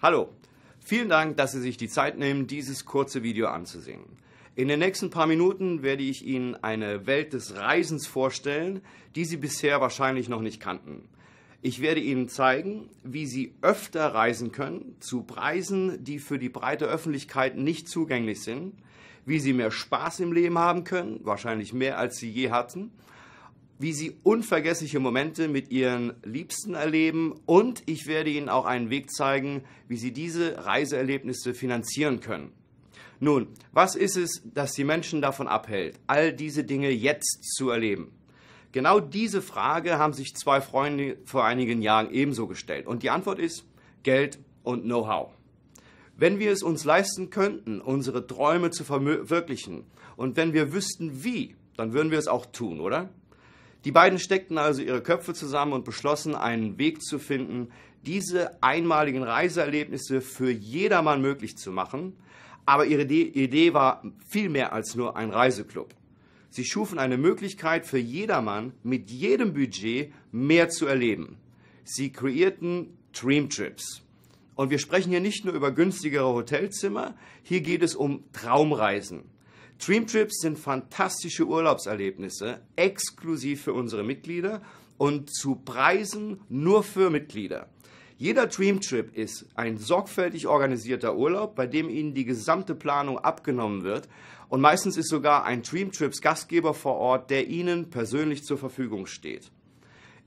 Hallo, vielen Dank, dass Sie sich die Zeit nehmen, dieses kurze Video anzusehen. In den nächsten paar Minuten werde ich Ihnen eine Welt des Reisens vorstellen, die Sie bisher wahrscheinlich noch nicht kannten. Ich werde Ihnen zeigen, wie Sie öfter reisen können, zu Preisen, die für die breite Öffentlichkeit nicht zugänglich sind, wie Sie mehr Spaß im Leben haben können, wahrscheinlich mehr als Sie je hatten, wie Sie unvergessliche Momente mit Ihren Liebsten erleben und ich werde Ihnen auch einen Weg zeigen, wie Sie diese Reiseerlebnisse finanzieren können. Nun, was ist es, das die Menschen davon abhält, all diese Dinge jetzt zu erleben? Genau diese Frage haben sich zwei Freunde vor einigen Jahren ebenso gestellt. Und die Antwort ist Geld und Know-how. Wenn wir es uns leisten könnten, unsere Träume zu verwirklichen und wenn wir wüssten wie, dann würden wir es auch tun, oder? Die beiden steckten also ihre Köpfe zusammen und beschlossen, einen Weg zu finden, diese einmaligen Reiseerlebnisse für jedermann möglich zu machen. Aber ihre Idee war viel mehr als nur ein Reiseclub. Sie schufen eine Möglichkeit für jedermann, mit jedem Budget mehr zu erleben. Sie kreierten Dream Trips. Und wir sprechen hier nicht nur über günstigere Hotelzimmer, hier geht es um Traumreisen. Dream Trips sind fantastische Urlaubserlebnisse, exklusiv für unsere Mitglieder und zu Preisen nur für Mitglieder. Jeder Dream Trip ist ein sorgfältig organisierter Urlaub, bei dem Ihnen die gesamte Planung abgenommen wird und meistens ist sogar ein Dream Trips Gastgeber vor Ort, der Ihnen persönlich zur Verfügung steht.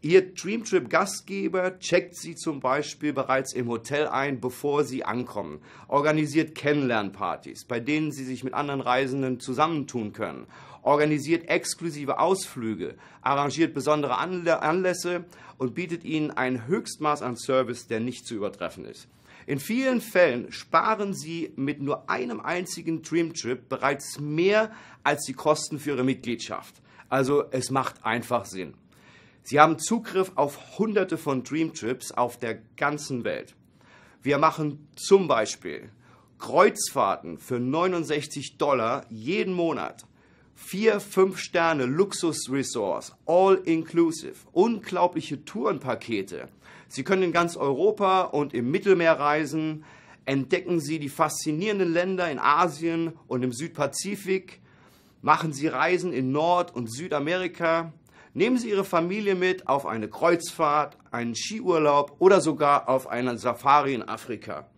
Ihr Dream Trip Gastgeber checkt Sie zum Beispiel bereits im Hotel ein, bevor Sie ankommen, organisiert Kennenlernpartys, bei denen Sie sich mit anderen Reisenden zusammentun können, organisiert exklusive Ausflüge, arrangiert besondere Anlässe und bietet Ihnen ein Höchstmaß an Service, der nicht zu übertreffen ist. In vielen Fällen sparen Sie mit nur einem einzigen Dream Trip bereits mehr als die Kosten für Ihre Mitgliedschaft. Also es macht einfach Sinn. Sie haben Zugriff auf Hunderte von Dream Trips auf der ganzen Welt. Wir machen zum Beispiel Kreuzfahrten für $69 jeden Monat, 4-5 Sterne Luxusresorts, all inclusive, unglaubliche Tourenpakete. Sie können in ganz Europa und im Mittelmeer reisen, entdecken Sie die faszinierenden Länder in Asien und im Südpazifik, machen Sie Reisen in Nord- und Südamerika. Nehmen Sie Ihre Familie mit auf eine Kreuzfahrt, einen Skiurlaub oder sogar auf eine Safari in Afrika.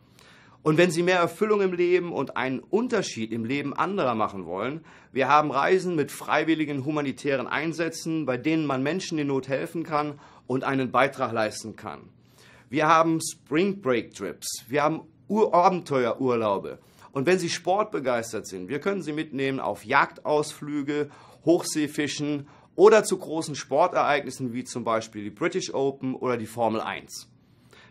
Und wenn Sie mehr Erfüllung im Leben und einen Unterschied im Leben anderer machen wollen, wir haben Reisen mit freiwilligen humanitären Einsätzen, bei denen man Menschen in Not helfen kann und einen Beitrag leisten kann. Wir haben Spring Break Trips, wir haben Abenteuerurlaube. Und wenn Sie sportbegeistert sind, wir können Sie mitnehmen auf Jagdausflüge, Hochseefischen oder zu großen Sportereignissen wie zum Beispiel die British Open oder die Formel 1.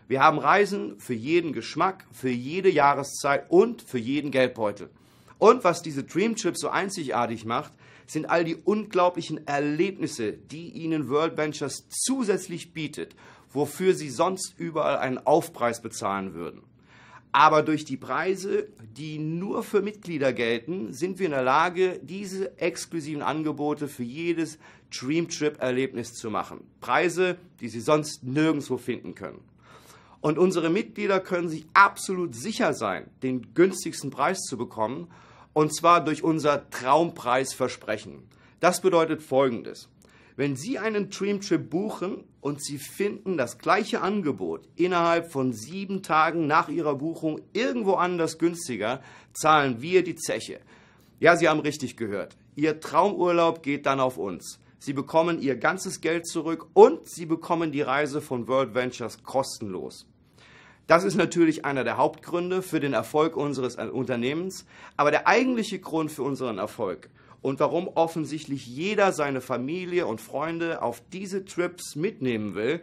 Wir haben Reisen für jeden Geschmack, für jede Jahreszeit und für jeden Geldbeutel. Und was diese Dream Trips so einzigartig macht, sind all die unglaublichen Erlebnisse, die Ihnen World Ventures zusätzlich bietet, wofür Sie sonst überall einen Aufpreis bezahlen würden. Aber durch die Preise, die nur für Mitglieder gelten, sind wir in der Lage, diese exklusiven Angebote für jedes Dream Trip Erlebnis zu machen. Preise, die Sie sonst nirgendwo finden können. Und unsere Mitglieder können sich absolut sicher sein, den günstigsten Preis zu bekommen, und zwar durch unser Traumpreisversprechen. Das bedeutet Folgendes. Wenn Sie einen Dream Trip buchen und Sie finden das gleiche Angebot innerhalb von 7 Tagen nach Ihrer Buchung irgendwo anders günstiger, zahlen wir die Zeche. Ja, Sie haben richtig gehört. Ihr Traumurlaub geht dann auf uns. Sie bekommen Ihr ganzes Geld zurück und Sie bekommen die Reise von World Ventures kostenlos. Das ist natürlich einer der Hauptgründe für den Erfolg unseres Unternehmens, aber der eigentliche Grund für unseren Erfolg und warum offensichtlich jeder seine Familie und Freunde auf diese Trips mitnehmen will,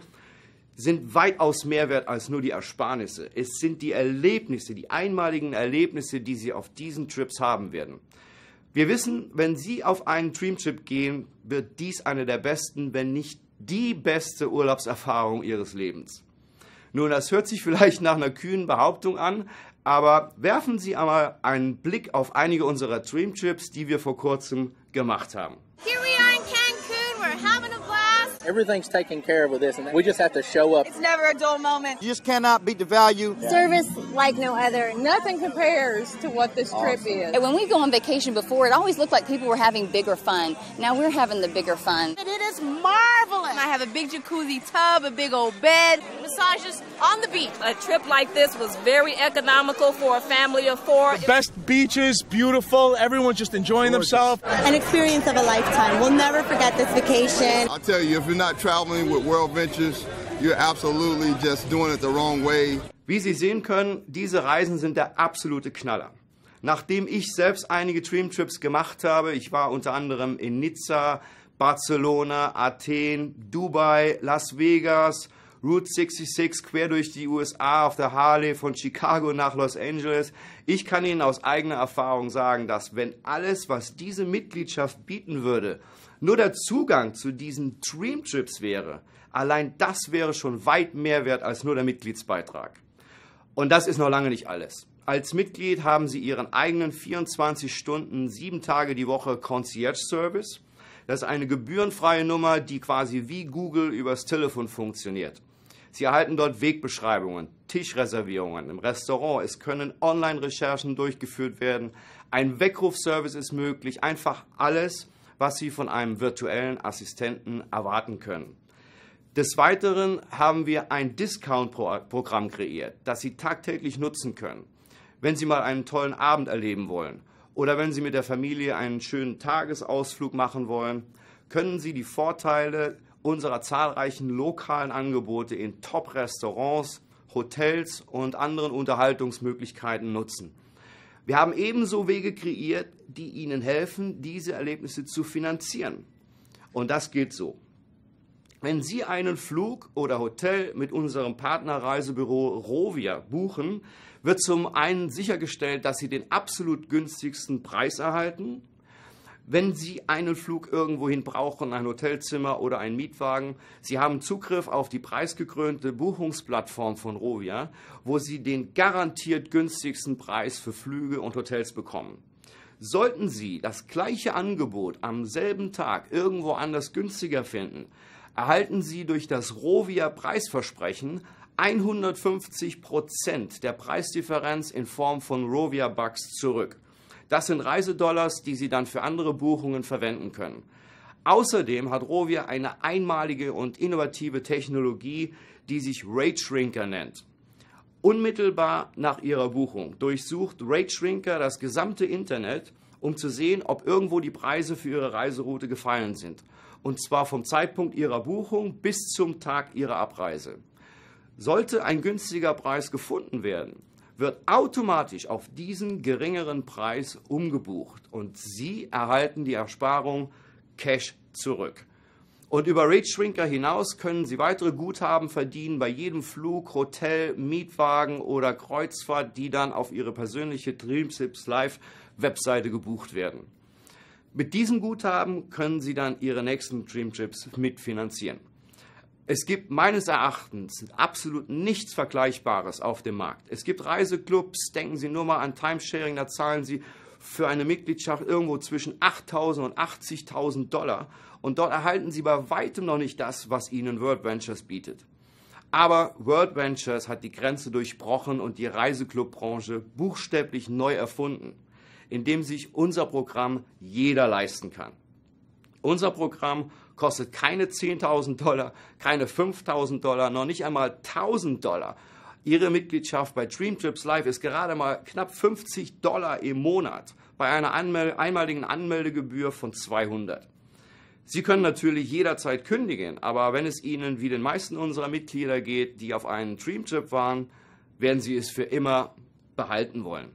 sind weitaus mehr wert als nur die Ersparnisse. Es sind die Erlebnisse, die einmaligen Erlebnisse, die Sie auf diesen Trips haben werden. Wir wissen, wenn Sie auf einen Dreamtrip gehen, wird dies eine der besten, wenn nicht die beste Urlaubserfahrung Ihres Lebens. Nun, das hört sich vielleicht nach einer kühnen Behauptung an, aber werfen Sie einmal einen Blick auf einige unserer Dreamtrips, die wir vor kurzem gemacht haben. Here we are in Cancun. We're having a blast. Everything's taken care of with this, and we just have to show up. It's never a dull moment. You just cannot beat the value. Service like no other. Nothing compares to what this trip is. When we go on vacation before, it always looked like people were having bigger fun. Now we're having the bigger fun. And it is marvelous. I have a big jacuzzi tub, a big old bed, massages on the beach. A trip like this was very economical for a family of 4. The best beaches, beautiful, everyone's just enjoying themselves. An experience of a lifetime. We'll never forget this vacation. I'll tell you, if you're not traveling with World Ventures, you're absolutely just doing it the wrong way. Wie Sie sehen können, diese Reisen sind der absolute Knaller. Nachdem ich selbst einige Dreamtrips gemacht habe, ich war unter anderem in Nizza, Barcelona, Athen, Dubai, Las Vegas, Route 66 quer durch die USA auf der Harley von Chicago nach Los Angeles. Ich kann Ihnen aus eigener Erfahrung sagen, dass wenn alles, was diese Mitgliedschaft bieten würde, nur der Zugang zu diesen Dreamtrips wäre, allein das wäre schon weit mehr wert als nur der Mitgliedsbeitrag. Und das ist noch lange nicht alles. Als Mitglied haben Sie Ihren eigenen 24 Stunden, 7 Tage die Woche Concierge-Service. Das ist eine gebührenfreie Nummer, die quasi wie Google übers Telefon funktioniert. Sie erhalten dort Wegbeschreibungen, Tischreservierungen im Restaurant. Es können Online-Recherchen durchgeführt werden. Ein Weckrufservice ist möglich. Einfach alles, was Sie von einem virtuellen Assistenten erwarten können. Des Weiteren haben wir ein Discount-Programm kreiert, das Sie tagtäglich nutzen können. Wenn Sie mal einen tollen Abend erleben wollen oder wenn Sie mit der Familie einen schönen Tagesausflug machen wollen, können Sie die Vorteile unserer zahlreichen lokalen Angebote in Top-Restaurants, Hotels und anderen Unterhaltungsmöglichkeiten nutzen. Wir haben ebenso Wege kreiert, die Ihnen helfen, diese Erlebnisse zu finanzieren. Und das geht so. Wenn Sie einen Flug oder Hotel mit unserem Partnerreisebüro Rovia buchen, wird zum einen sichergestellt, dass Sie den absolut günstigsten Preis erhalten. Wenn Sie einen Flug irgendwohin brauchen, ein Hotelzimmer oder einen Mietwagen, Sie haben Zugriff auf die preisgekrönte Buchungsplattform von Rovia, wo Sie den garantiert günstigsten Preis für Flüge und Hotels bekommen. Sollten Sie das gleiche Angebot am selben Tag irgendwo anders günstiger finden, erhalten Sie durch das Rovia Preisversprechen 150% der Preisdifferenz in Form von Rovia Bucks zurück. Das sind Reisedollars, die Sie dann für andere Buchungen verwenden können. Außerdem hat Rovia eine einmalige und innovative Technologie, die sich Rate Shrinker nennt. Unmittelbar nach Ihrer Buchung durchsucht Rate Shrinker das gesamte Internet, um zu sehen, ob irgendwo die Preise für Ihre Reiseroute gefallen sind. Und zwar vom Zeitpunkt Ihrer Buchung bis zum Tag Ihrer Abreise. Sollte ein günstiger Preis gefunden werden, wird automatisch auf diesen geringeren Preis umgebucht und Sie erhalten die Ersparung Cash zurück. Und über Rate Shrinker hinaus können Sie weitere Guthaben verdienen bei jedem Flug, Hotel, Mietwagen oder Kreuzfahrt, die dann auf Ihre persönliche Dreamtrips Live Webseite gebucht werden. Mit diesem Guthaben können Sie dann Ihre nächsten Dreamtrips mitfinanzieren. Es gibt meines Erachtens absolut nichts Vergleichbares auf dem Markt. Es gibt Reiseclubs, denken Sie nur mal an Timesharing, da zahlen Sie für eine Mitgliedschaft irgendwo zwischen 8.000 und 80.000 Dollar und dort erhalten Sie bei weitem noch nicht das, was Ihnen World Ventures bietet. Aber World Ventures hat die Grenze durchbrochen und die Reiseclubbranche buchstäblich neu erfunden, indem sich unser Programm jeder leisten kann. Unser Programm kostet keine 10.000 Dollar, keine 5.000 Dollar, noch nicht einmal 1.000 Dollar. Ihre Mitgliedschaft bei Dreamtrips Live ist gerade mal knapp 50 Dollar im Monat bei einer einmaligen Anmeldegebühr von 200. Sie können natürlich jederzeit kündigen, aber wenn es Ihnen wie den meisten unserer Mitglieder geht, die auf einen Dreamtrip waren, werden Sie es für immer behalten wollen.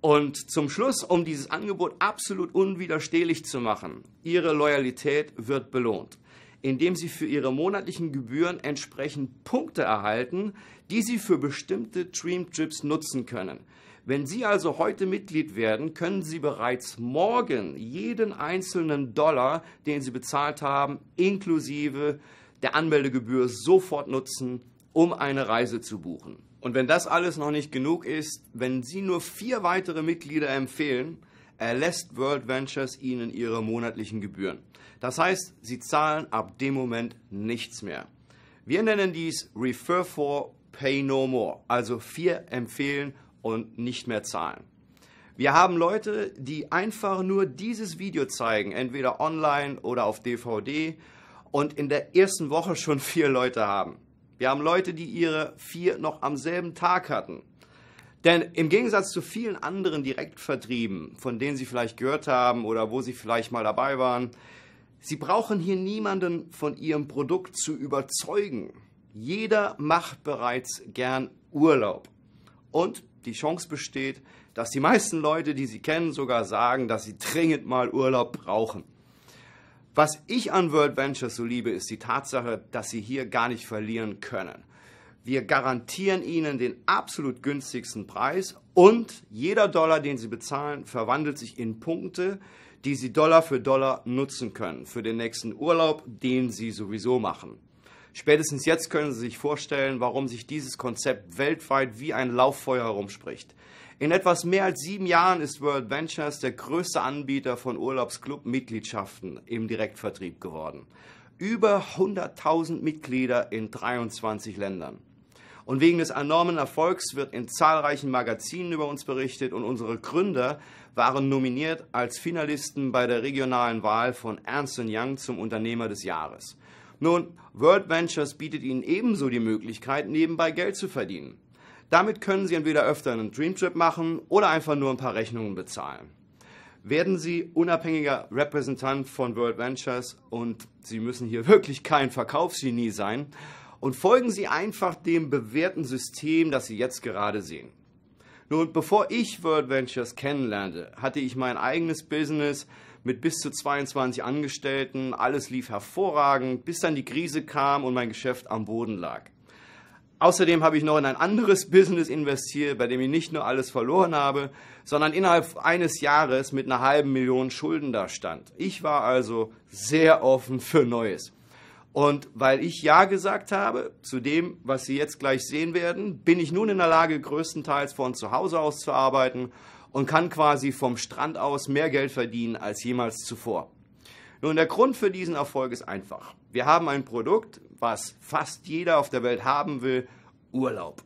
Und zum Schluss, um dieses Angebot absolut unwiderstehlich zu machen, Ihre Loyalität wird belohnt, indem Sie für Ihre monatlichen Gebühren entsprechend Punkte erhalten, die Sie für bestimmte Dreamtrips nutzen können. Wenn Sie also heute Mitglied werden, können Sie bereits morgen jeden einzelnen Dollar, den Sie bezahlt haben, inklusive der Anmeldegebühr sofort nutzen, um eine Reise zu buchen. Und wenn das alles noch nicht genug ist, wenn Sie nur 4 weitere Mitglieder empfehlen, erlässt World Ventures Ihnen Ihre monatlichen Gebühren. Das heißt, Sie zahlen ab dem Moment nichts mehr. Wir nennen dies Refer for, Pay no more, also 4 empfehlen und nicht mehr zahlen. Wir haben Leute, die einfach nur dieses Video zeigen, entweder online oder auf DVD und in der ersten Woche schon 4 Leute haben. Wir haben Leute, die ihre 4 noch am selben Tag hatten. Denn im Gegensatz zu vielen anderen Direktvertrieben, von denen Sie vielleicht gehört haben oder wo Sie vielleicht mal dabei waren, Sie brauchen hier niemanden von Ihrem Produkt zu überzeugen. Jeder macht bereits gern Urlaub. Und die Chance besteht, dass die meisten Leute, die Sie kennen, sogar sagen, dass sie dringend mal Urlaub brauchen. Was ich an World Ventures so liebe, ist die Tatsache, dass Sie hier gar nicht verlieren können. Wir garantieren Ihnen den absolut günstigsten Preis und jeder Dollar, den Sie bezahlen, verwandelt sich in Punkte, die Sie Dollar für Dollar nutzen können für den nächsten Urlaub, den Sie sowieso machen. Spätestens jetzt können Sie sich vorstellen, warum sich dieses Konzept weltweit wie ein Lauffeuer herumspricht. In etwas mehr als 7 Jahren ist World Ventures der größte Anbieter von Urlaubsclub-Mitgliedschaften im Direktvertrieb geworden. Über 100.000 Mitglieder in 23 Ländern. Und wegen des enormen Erfolgs wird in zahlreichen Magazinen über uns berichtet und unsere Gründer waren nominiert als Finalisten bei der regionalen Wahl von Ernst & Young zum Unternehmer des Jahres. Nun, World Ventures bietet Ihnen ebenso die Möglichkeit, nebenbei Geld zu verdienen. Damit können Sie entweder öfter einen Dreamtrip machen oder einfach nur ein paar Rechnungen bezahlen. Werden Sie unabhängiger Repräsentant von World Ventures und Sie müssen hier wirklich kein Verkaufsgenie sein und folgen Sie einfach dem bewährten System, das Sie jetzt gerade sehen. Nun, bevor ich World Ventures kennenlernte, hatte ich mein eigenes Business mit bis zu 22 Angestellten. Alles lief hervorragend, bis dann die Krise kam und mein Geschäft am Boden lag. Außerdem habe ich noch in ein anderes Business investiert, bei dem ich nicht nur alles verloren habe, sondern innerhalb eines Jahres mit einer halben Million Schulden dastand. Ich war also sehr offen für Neues. Und weil ich Ja gesagt habe zu dem, was Sie jetzt gleich sehen werden, bin ich nun in der Lage, größtenteils von zu Hause aus zu arbeiten und kann quasi vom Strand aus mehr Geld verdienen als jemals zuvor. Nun, der Grund für diesen Erfolg ist einfach. Wir haben ein Produkt, was fast jeder auf der Welt haben will, Urlaub.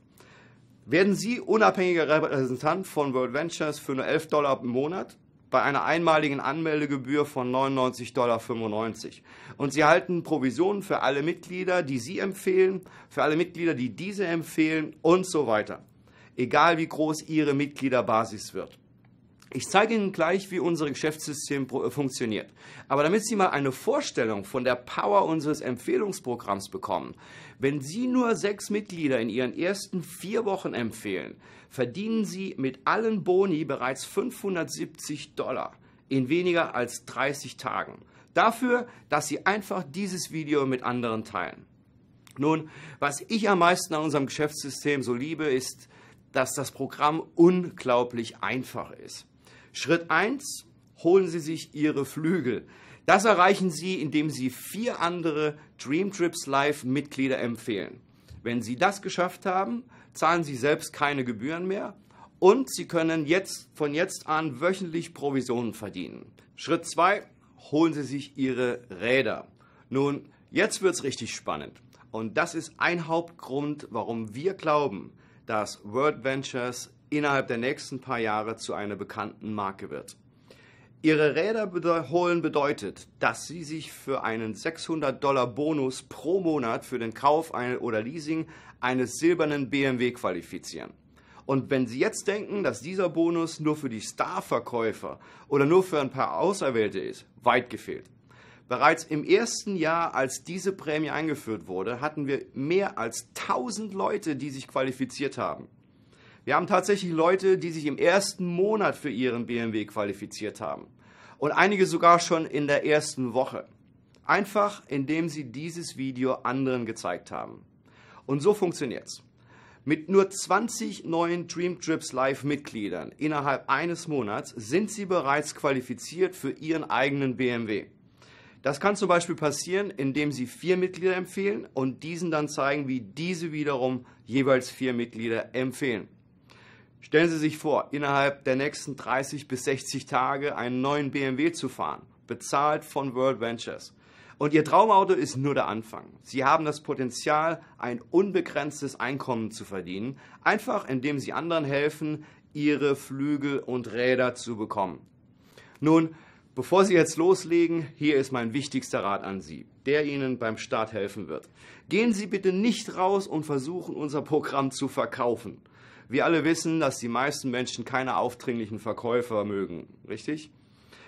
Werden Sie unabhängiger Repräsentant von World Ventures für nur $11 im Monat bei einer einmaligen Anmeldegebühr von $99,95 $. Und Sie erhalten Provisionen für alle Mitglieder, die Sie empfehlen, für alle Mitglieder, die diese empfehlen und so weiter. Egal wie groß Ihre Mitgliederbasis wird. Ich zeige Ihnen gleich, wie unser Geschäftssystem funktioniert. Aber damit Sie mal eine Vorstellung von der Power unseres Empfehlungsprogramms bekommen, wenn Sie nur 6 Mitglieder in Ihren ersten 4 Wochen empfehlen, verdienen Sie mit allen Boni bereits $570 in weniger als 30 Tagen. Dafür, dass Sie einfach dieses Video mit anderen teilen. Nun, was ich am meisten an unserem Geschäftssystem so liebe, ist, dass das Programm unglaublich einfach ist. Schritt 1, holen Sie sich Ihre Flügel. Das erreichen Sie, indem Sie 4 andere Dream Trips Live Mitglieder empfehlen. Wenn Sie das geschafft haben, zahlen Sie selbst keine Gebühren mehr und Sie können von jetzt an wöchentlich Provisionen verdienen. Schritt 2, holen Sie sich Ihre Räder. Nun, jetzt wird es richtig spannend. Und das ist ein Hauptgrund, warum wir glauben, dass World Ventures innerhalb der nächsten paar Jahre zu einer bekannten Marke wird. Ihre Räder holen bedeutet, dass Sie sich für einen $600 Bonus pro Monat für den Kauf oder Leasing eines silbernen BMW qualifizieren. Und wenn Sie jetzt denken, dass dieser Bonus nur für die Starverkäufer oder nur für ein paar Auserwählte ist, weit gefehlt. Bereits im ersten Jahr, als diese Prämie eingeführt wurde, hatten wir mehr als 1000 Leute, die sich qualifiziert haben. Wir haben tatsächlich Leute, die sich im ersten Monat für ihren BMW qualifiziert haben. Und einige sogar schon in der ersten Woche. Einfach, indem sie dieses Video anderen gezeigt haben. Und so funktioniert's. Mit nur 20 neuen Dream Trips Live Mitgliedern innerhalb eines Monats sind Sie bereits qualifiziert für Ihren eigenen BMW. Das kann zum Beispiel passieren, indem Sie 4 Mitglieder empfehlen und diesen dann zeigen, wie diese wiederum jeweils 4 Mitglieder empfehlen. Stellen Sie sich vor, innerhalb der nächsten 30 bis 60 Tage einen neuen BMW zu fahren, bezahlt von World Ventures. Und Ihr Traumauto ist nur der Anfang. Sie haben das Potenzial, ein unbegrenztes Einkommen zu verdienen, einfach indem Sie anderen helfen, ihre Flügel und Räder zu bekommen. Nun, bevor Sie jetzt loslegen, hier ist mein wichtigster Rat an Sie, der Ihnen beim Start helfen wird. Gehen Sie bitte nicht raus und versuchen, unser Programm zu verkaufen. Wir alle wissen, dass die meisten Menschen keine aufdringlichen Verkäufer mögen, richtig?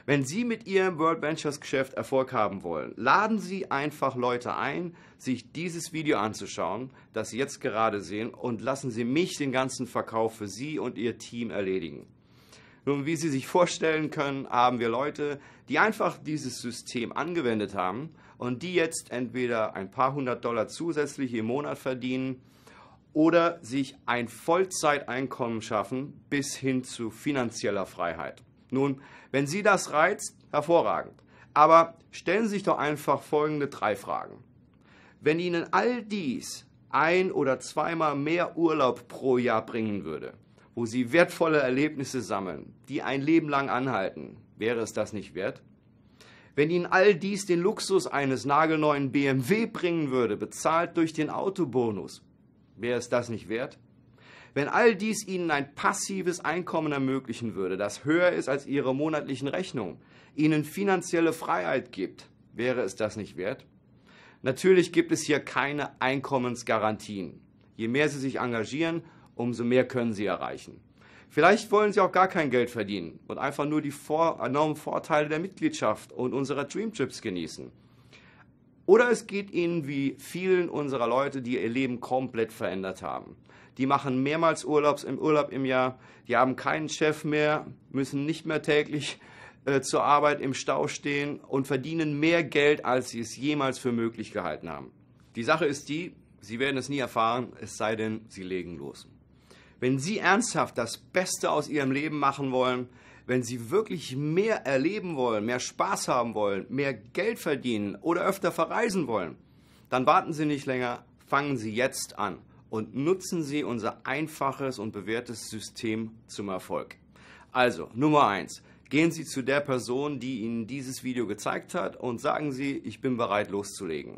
Wenn Sie mit Ihrem World Ventures Geschäft Erfolg haben wollen, laden Sie einfach Leute ein, sich dieses Video anzuschauen, das Sie jetzt gerade sehen, und lassen Sie mich den ganzen Verkauf für Sie und Ihr Team erledigen. Nun, wie Sie sich vorstellen können, haben wir Leute, die einfach dieses System angewendet haben und die jetzt entweder ein paar $100 zusätzlich im Monat verdienen oder sich ein Vollzeiteinkommen schaffen bis hin zu finanzieller Freiheit. Nun, wenn Sie das reizt, hervorragend. Aber stellen Sie sich doch einfach folgende 3 Fragen. Wenn Ihnen all dies 1- oder 2-mal mehr Urlaub pro Jahr bringen würde, wo Sie wertvolle Erlebnisse sammeln, die ein Leben lang anhalten, wäre es das nicht wert? Wenn Ihnen all dies den Luxus eines nagelneuen BMW bringen würde, bezahlt durch den Autobonus, wäre es das nicht wert? Wenn all dies Ihnen ein passives Einkommen ermöglichen würde, das höher ist als Ihre monatlichen Rechnungen, Ihnen finanzielle Freiheit gibt, wäre es das nicht wert? Natürlich gibt es hier keine Einkommensgarantien. Je mehr Sie sich engagieren, umso mehr können Sie erreichen. Vielleicht wollen Sie auch gar kein Geld verdienen und einfach nur die enormen Vorteile der Mitgliedschaft und unserer Dream Trips genießen. Oder es geht Ihnen wie vielen unserer Leute, die ihr Leben komplett verändert haben. Die machen mehrmals Urlaub im Jahr, die haben keinen Chef mehr, müssen nicht mehr täglich zur Arbeit im Stau stehen und verdienen mehr Geld, als sie es jemals für möglich gehalten haben. Die Sache ist die, Sie werden es nie erfahren, es sei denn, Sie legen los. Wenn Sie ernsthaft das Beste aus Ihrem Leben machen wollen, wenn Sie wirklich mehr erleben wollen, mehr Spaß haben wollen, mehr Geld verdienen oder öfter verreisen wollen, dann warten Sie nicht länger, fangen Sie jetzt an und nutzen Sie unser einfaches und bewährtes System zum Erfolg. Also, Nummer 1. Gehen Sie zu der Person, die Ihnen dieses Video gezeigt hat, und sagen Sie, ich bin bereit loszulegen.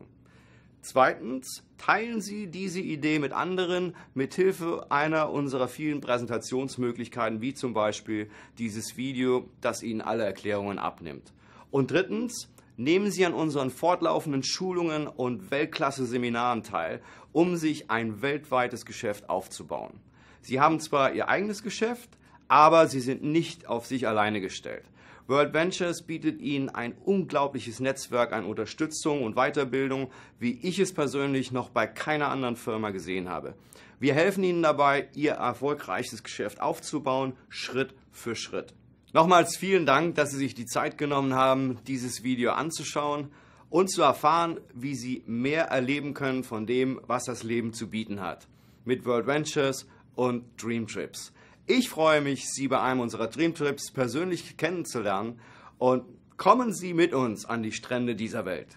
Zweitens, teilen Sie diese Idee mit anderen mit Hilfe einer unserer vielen Präsentationsmöglichkeiten, wie zum Beispiel dieses Video, das Ihnen alle Erklärungen abnimmt. Und drittens, nehmen Sie an unseren fortlaufenden Schulungen und Weltklasse-Seminaren teil, um sich ein weltweites Geschäft aufzubauen. Sie haben zwar Ihr eigenes Geschäft, aber Sie sind nicht auf sich alleine gestellt. World Ventures bietet Ihnen ein unglaubliches Netzwerk an Unterstützung und Weiterbildung, wie ich es persönlich noch bei keiner anderen Firma gesehen habe. Wir helfen Ihnen dabei, Ihr erfolgreiches Geschäft aufzubauen, Schritt für Schritt. Nochmals vielen Dank, dass Sie sich die Zeit genommen haben, dieses Video anzuschauen und zu erfahren, wie Sie mehr erleben können von dem, was das Leben zu bieten hat. Mit World Ventures und Dream Trips. Ich freue mich, Sie bei einem unserer Dream Trips persönlich kennenzulernen, und kommen Sie mit uns an die Strände dieser Welt.